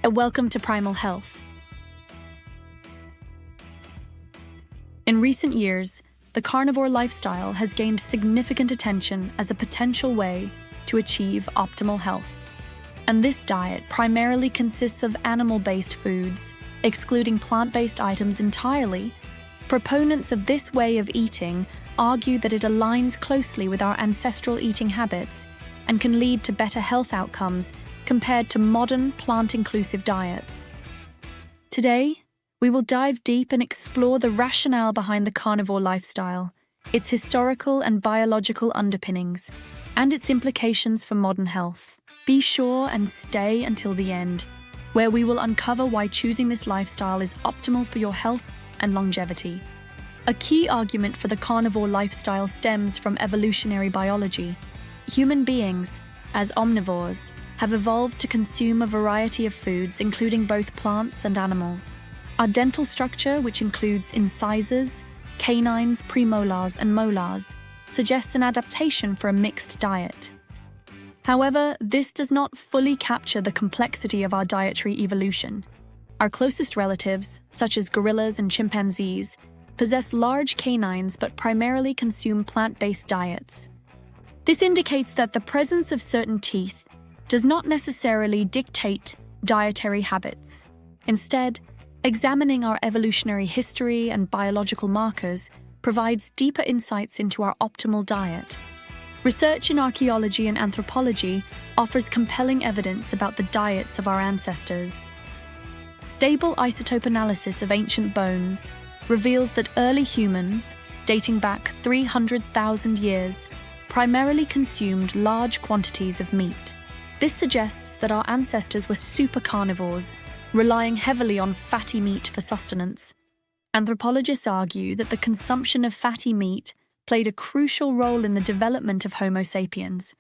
and welcome to Primal Health. In recent years, the carnivore lifestyle has gained significant attention as a potential way to achieve optimal health. And this diet primarily consists of animal-based foods, excluding plant-based items entirely. Proponents of this way of eating argue that it aligns closely with our ancestral eating habits and can lead to better health outcomes compared to modern plant-inclusive diets. Today, we will dive deep and explore the rationale behind the carnivore lifestyle, its historical and biological underpinnings, and its implications for modern health. Be sure and stay until the end, where we will uncover why choosing this lifestyle is optimal for your health and longevity. A key argument for the carnivore lifestyle stems from evolutionary biology. Human beings, as omnivores, have evolved to consume a variety of foods, including both plants and animals. Our dental structure, which includes incisors, canines, premolars, and molars, suggests an adaptation for a mixed diet. However, this does not fully capture the complexity of our dietary evolution. Our closest relatives, such as gorillas and chimpanzees, possess large canines but primarily consume plant-based diets. This indicates that the presence of certain teeth does not necessarily dictate dietary habits. Instead, examining our evolutionary history and biological markers provides deeper insights into our optimal diet. Research in archaeology and anthropology offers compelling evidence about the diets of our ancestors. Stable isotope analysis of ancient bones reveals that early humans, dating back 300,000 years, primarily consumed large quantities of meat. This suggests that our ancestors were super carnivores, relying heavily on fatty meat for sustenance. Anthropologists argue that the consumption of fatty meat played a crucial role in the development of Homo sapiens.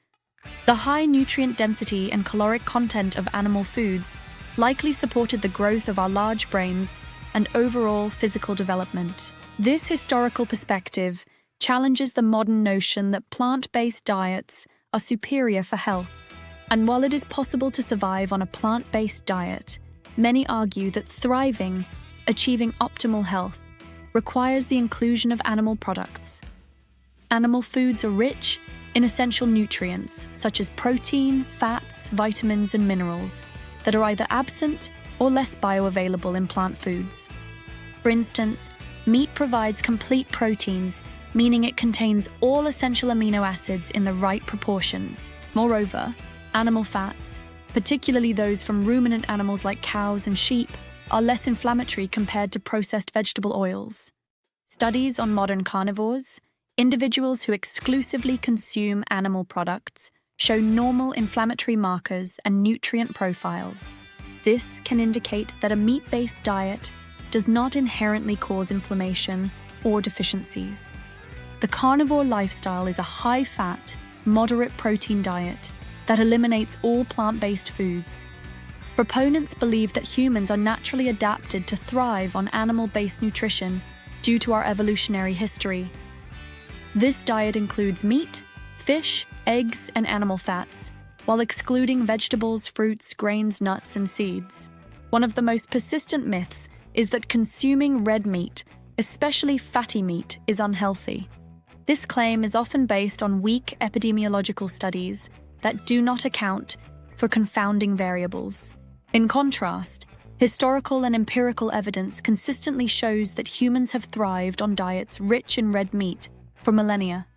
The high nutrient density and caloric content of animal foods likely supported the growth of our large brains and overall physical development. This historical perspective challenges the modern notion that plant-based diets are superior for health. And while it is possible to survive on a plant-based diet, many argue that thriving, achieving optimal health, requires the inclusion of animal products. Animal foods are rich in essential nutrients such as protein, fats, vitamins, and minerals that are either absent or less bioavailable in plant foods. For instance, meat provides complete proteins, meaning it contains all essential amino acids in the right proportions. Moreover, animal fats, particularly those from ruminant animals like cows and sheep, are less inflammatory compared to processed vegetable oils. Studies on modern carnivores, individuals who exclusively consume animal products, show normal inflammatory markers and nutrient profiles. This can indicate that a meat-based diet does not inherently cause inflammation or deficiencies. The carnivore lifestyle is a high-fat, moderate protein diet that eliminates all plant-based foods. Proponents believe that humans are naturally adapted to thrive on animal-based nutrition due to our evolutionary history. This diet includes meat, fish, eggs, and animal fats, while excluding vegetables, fruits, grains, nuts, and seeds. One of the most persistent myths is that consuming red meat, especially fatty meat, is unhealthy. This claim is often based on weak epidemiological studies that do not account for confounding variables. In contrast, historical and empirical evidence consistently shows that humans have thrived on diets rich in red meat for millennia.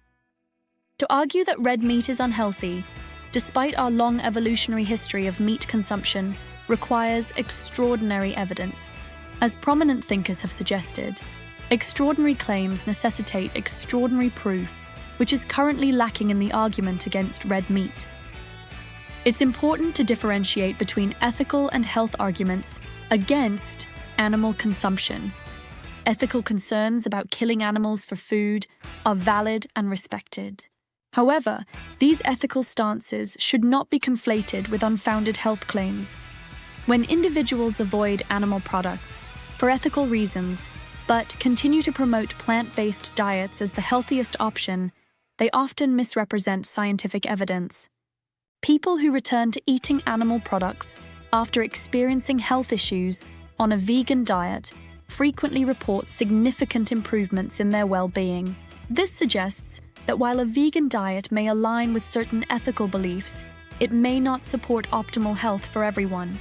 To argue that red meat is unhealthy, despite our long evolutionary history of meat consumption, requires extraordinary evidence. As prominent thinkers have suggested, extraordinary claims necessitate extraordinary proof, which is currently lacking in the argument against red meat. It's important to differentiate between ethical and health arguments against animal consumption. Ethical concerns about killing animals for food are valid and respected. However, these ethical stances should not be conflated with unfounded health claims. When individuals avoid animal products for ethical reasons, but continue to promote plant-based diets as the healthiest option, they often misrepresent scientific evidence. People who return to eating animal products after experiencing health issues on a vegan diet, frequently report significant improvements in their well-being. This suggests that while a vegan diet may align with certain ethical beliefs, it may not support optimal health for everyone.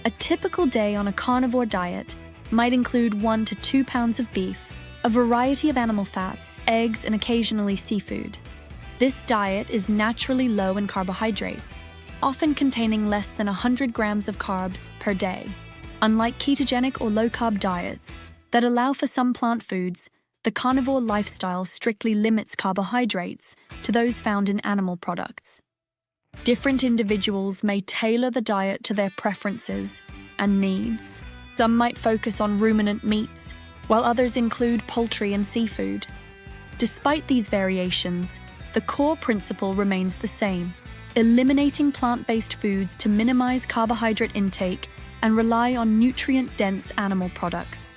A typical day on a carnivore diet might include 1 to 2 pounds of beef, a variety of animal fats, eggs, and occasionally seafood. This diet is naturally low in carbohydrates, often containing less than 100 grams of carbs per day. Unlike ketogenic or low-carb diets that allow for some plant foods, the carnivore lifestyle strictly limits carbohydrates to those found in animal products. Different individuals may tailor the diet to their preferences and needs. Some might focus on ruminant meats, while others include poultry and seafood. Despite these variations, the core principle remains the same: eliminating plant-based foods to minimize carbohydrate intake and rely on nutrient-dense animal products.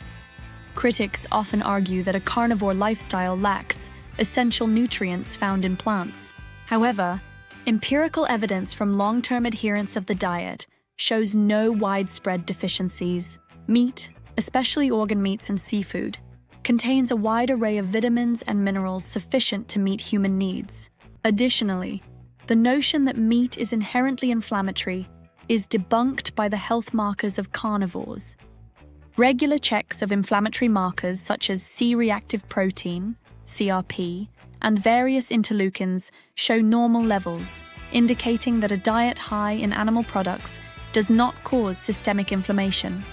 Critics often argue that a carnivore lifestyle lacks essential nutrients found in plants. However, empirical evidence from long-term adherence of the diet shows no widespread deficiencies. Meat, especially organ meats and seafood, contains a wide array of vitamins and minerals sufficient to meet human needs. Additionally, the notion that meat is inherently inflammatory is debunked by the health markers of carnivores. Regular checks of inflammatory markers such as C-reactive protein, CRP, and various interleukins show normal levels, indicating that a diet high in animal products does not cause systemic inflammation.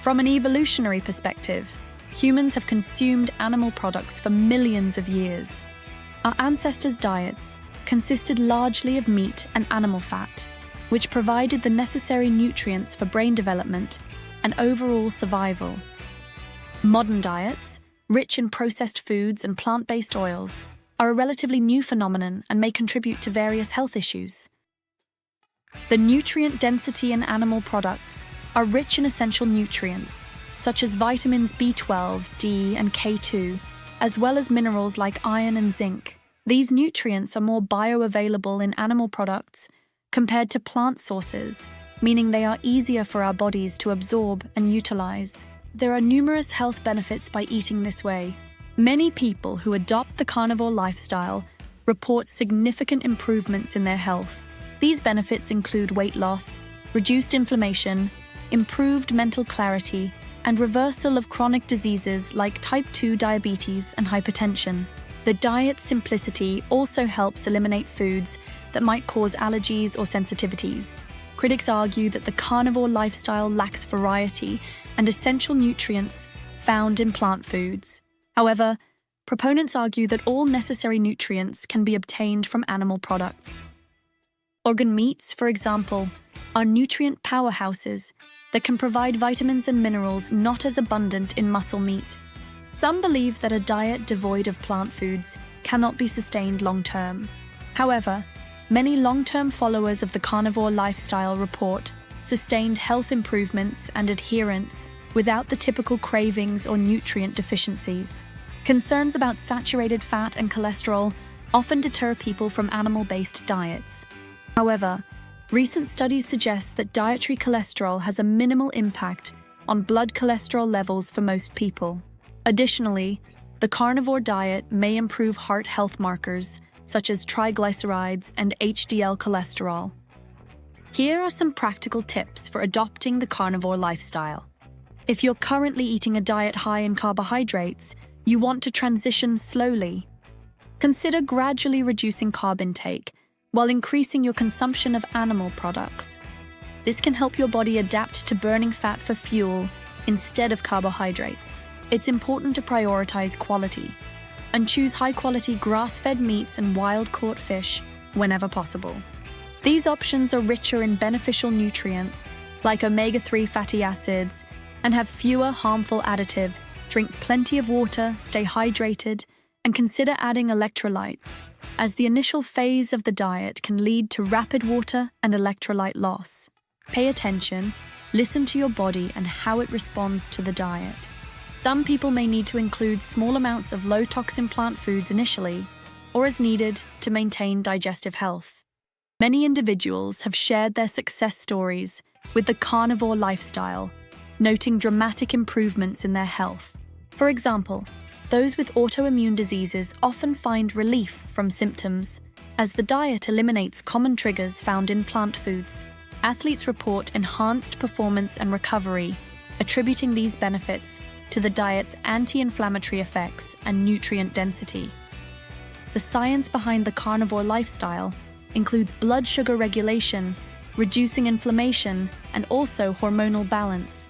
From an evolutionary perspective, humans have consumed animal products for millions of years. Our ancestors' diets consisted largely of meat and animal fat, which provided the necessary nutrients for brain development and overall survival. Modern diets, rich in processed foods and plant-based oils, are a relatively new phenomenon and may contribute to various health issues. The nutrient density in animal products are rich in essential nutrients, such as vitamins B12, D, and K2, as well as minerals like iron and zinc. These nutrients are more bioavailable in animal products compared to plant sources, meaning they are easier for our bodies to absorb and utilize. There are numerous health benefits by eating this way. Many people who adopt the carnivore lifestyle report significant improvements in their health. These benefits include weight loss, reduced inflammation, improved mental clarity, and reversal of chronic diseases like type 2 diabetes and hypertension. The diet's simplicity also helps eliminate foods that might cause allergies or sensitivities. Critics argue that the carnivore lifestyle lacks variety and essential nutrients found in plant foods. However, proponents argue that all necessary nutrients can be obtained from animal products. Organ meats, for example, are nutrient powerhouses that can provide vitamins and minerals not as abundant in muscle meat. Some believe that a diet devoid of plant foods cannot be sustained long-term. However, many long-term followers of the carnivore lifestyle report sustained health improvements and adherence without the typical cravings or nutrient deficiencies. Concerns about saturated fat and cholesterol often deter people from animal-based diets. However, recent studies suggest that dietary cholesterol has a minimal impact on blood cholesterol levels for most people. Additionally, the carnivore diet may improve heart health markers such as triglycerides and HDL cholesterol. Here are some practical tips for adopting the carnivore lifestyle. If you're currently eating a diet high in carbohydrates, you want to transition slowly. Consider gradually reducing carb intake while increasing your consumption of animal products. This can help your body adapt to burning fat for fuel instead of carbohydrates. It's important to prioritize quality and choose high-quality grass-fed meats and wild-caught fish whenever possible. These options are richer in beneficial nutrients like omega-3 fatty acids and have fewer harmful additives. Drink plenty of water, stay hydrated, and consider adding electrolytes, as the initial phase of the diet can lead to rapid water and electrolyte loss. Pay attention, listen to your body and how it responds to the diet. Some people may need to include small amounts of low-toxin plant foods initially, or as needed to maintain digestive health. Many individuals have shared their success stories with the carnivore lifestyle, noting dramatic improvements in their health. For example, those with autoimmune diseases often find relief from symptoms, as the diet eliminates common triggers found in plant foods. Athletes report enhanced performance and recovery, attributing these benefits to the diet's anti-inflammatory effects and nutrient density. The science behind the carnivore lifestyle includes blood sugar regulation, reducing inflammation, and also hormonal balance.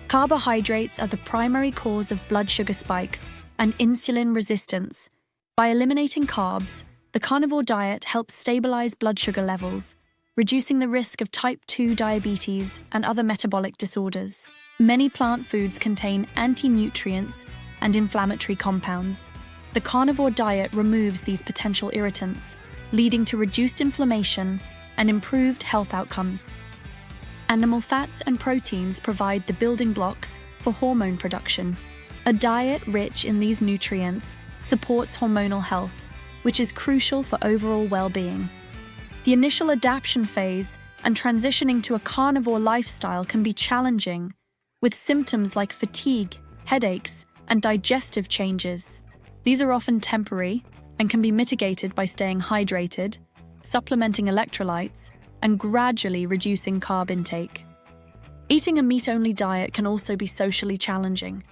Carbohydrates are the primary cause of blood sugar spikes and insulin resistance. By eliminating carbs, the carnivore diet helps stabilize blood sugar levels, reducing the risk of type 2 diabetes and other metabolic disorders. Many plant foods contain anti-nutrients and inflammatory compounds. The carnivore diet removes these potential irritants, leading to reduced inflammation and improved health outcomes. Animal fats and proteins provide the building blocks for hormone production. A diet rich in these nutrients supports hormonal health, which is crucial for overall well-being. The initial adaptation phase and transitioning to a carnivore lifestyle can be challenging, with symptoms like fatigue, headaches, and digestive changes. These are often temporary and can be mitigated by staying hydrated, supplementing electrolytes, and gradually reducing carb intake. Eating a meat-only diet can also be socially challenging.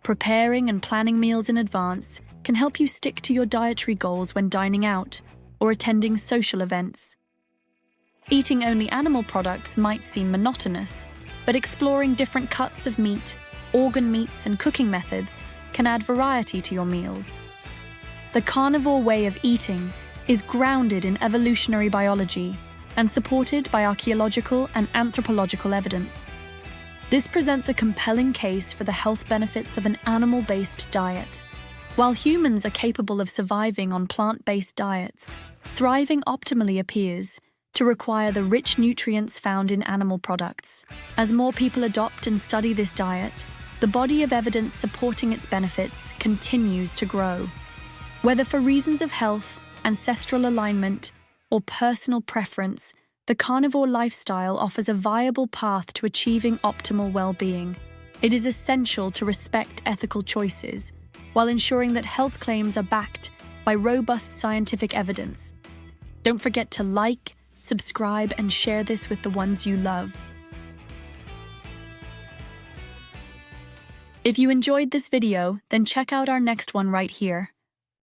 Preparing and planning meals in advance can help you stick to your dietary goals when dining out or attending social events. Eating only animal products might seem monotonous, but exploring different cuts of meat, organ meats, and cooking methods can add variety to your meals. The carnivore way of eating is grounded in evolutionary biology and supported by archaeological and anthropological evidence. This presents a compelling case for the health benefits of an animal-based diet. While humans are capable of surviving on plant-based diets, thriving optimally appears to require the rich nutrients found in animal products. As more people adopt and study this diet, the body of evidence supporting its benefits continues to grow. Whether for reasons of health, ancestral alignment, or personal preference, the carnivore lifestyle offers a viable path to achieving optimal well-being. It is essential to respect ethical choices, while ensuring that health claims are backed by robust scientific evidence. Don't forget to like, subscribe, and share this with the ones you love. If you enjoyed this video, then check out our next one right here.